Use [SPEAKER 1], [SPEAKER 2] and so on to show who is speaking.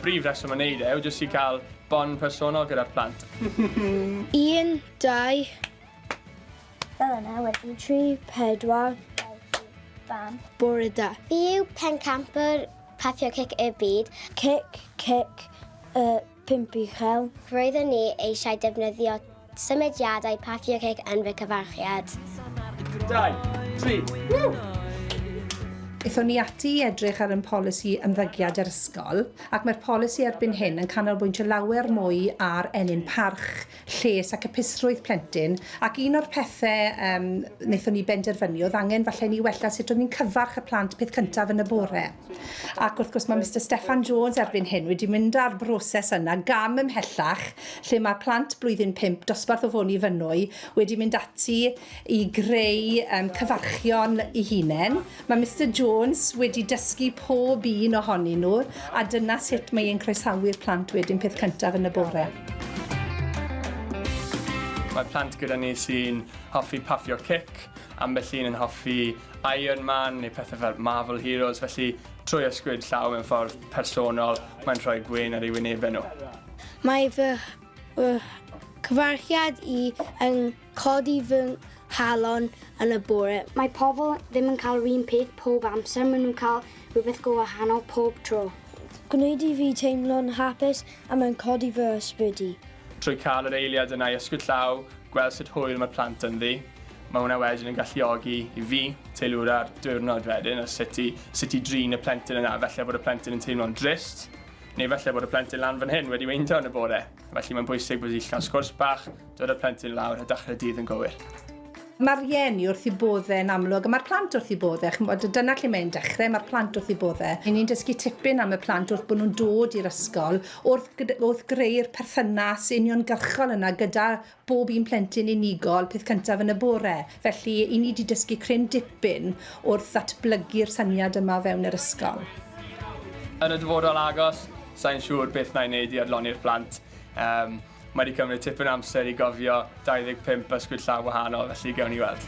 [SPEAKER 1] brif reswm yn neud yw jyst i cael bon personol gyda'r plant.
[SPEAKER 2] 1, 2...
[SPEAKER 3] Fel yna wedyn 3, 4... Bam.
[SPEAKER 2] Bore da.
[SPEAKER 3] Fi yw pencamper paffio cic y byd.
[SPEAKER 2] Cic, 5 uchel.
[SPEAKER 3] Roeddwn ni eisiau defnyddio symudiadau paffio cic yn fy cyfarchiad.
[SPEAKER 1] 2, 3, woo!
[SPEAKER 4] Eithon ni ati i edrych ar ein polisi ymddygiad yr ysgol, ac mae'r polisi erbyn hyn yn canolbwyntio lawer mwy ar enyn parch, lles ac epusrwydd plentyn, ac un o'r pethau wnaethon ni benderfynu oedd angen falle ni wella sut o'n ni'n cyfarch y plant peth cyntaf yn y bore. Ac wrth gwrs mae Mr Steffan Jones erbyn hyn wedi mynd ar broses yna gam ymhellach, lle mae plant blwyddyn 5 dosbarth o fôn i fynwy wedi mynd ati i greu cyfarchion i hunain. Mae Mr Jones wedi dysgu pob un ohonyn nhw, a dyna sut mae e'n croesawu'r plant wedyn peth cyntaf yn y bore.
[SPEAKER 1] Mae plant gyda ni sy'n hoffi paffio cic, ambell un yn hoffi Iron Man neu pethau fel Marvel Heroes, felly trwy ysgwyd llaw mewn ffordd personol, mae'n rhoi gwyn ar ei wynebau nhw.
[SPEAKER 2] Mae fy cyfarchiad i yn codi fy halon yn y bore.
[SPEAKER 5] Mae pobl ddim yn cael yr un peth pob amser, maen nhw'n cael rhywbeth go wahanol pob tro.
[SPEAKER 2] Gwneud i fi teimlo'n hapus a mae'n codi fy ysbryd.
[SPEAKER 1] Trwy cael yr eiliad yna i ysgwyd llaw, gweld sut hwyl mae'r plant yn ddi, mae hwnna wedyn yn galluogi i fi teilwr ar diwrnod wedyn, a sut i drin y plentyn yna, felly bod y plentyn yn teimlo'n drist, neu felly bod y plentyn lan fan hyn wedi weindio yn y bore. Felly mae'n bwysig bod i'n cael sgwrs bach, dod y plentyn lawr a dechrau dydd yn gywir.
[SPEAKER 4] Mae'r rieni wrth i boddau yn amlwg, a mae'r plant wrth i boddau. Dyna lle mae'n dechrau, mae'r plant wrth i boddau. Ni'n dysgu tipyn am y plant wrth bod nhw'n dod i'r ysgol, wrth greu'r perthynas uniongyrchol yna gyda bob un plentyn unigol peth cyntaf yn y bore. Felly, i ni wedi dysgu cryn dipyn wrth ddatblygu'r syniad yma fewn yr ysgol.
[SPEAKER 1] Yn y dyfodol agos, sa'n siŵr beth na'i wneud i adloni'r plant. Mae wedi cymryd tipyn amser i gofio 25 ysgwyd llaw wahanol, felly gawn ni weld.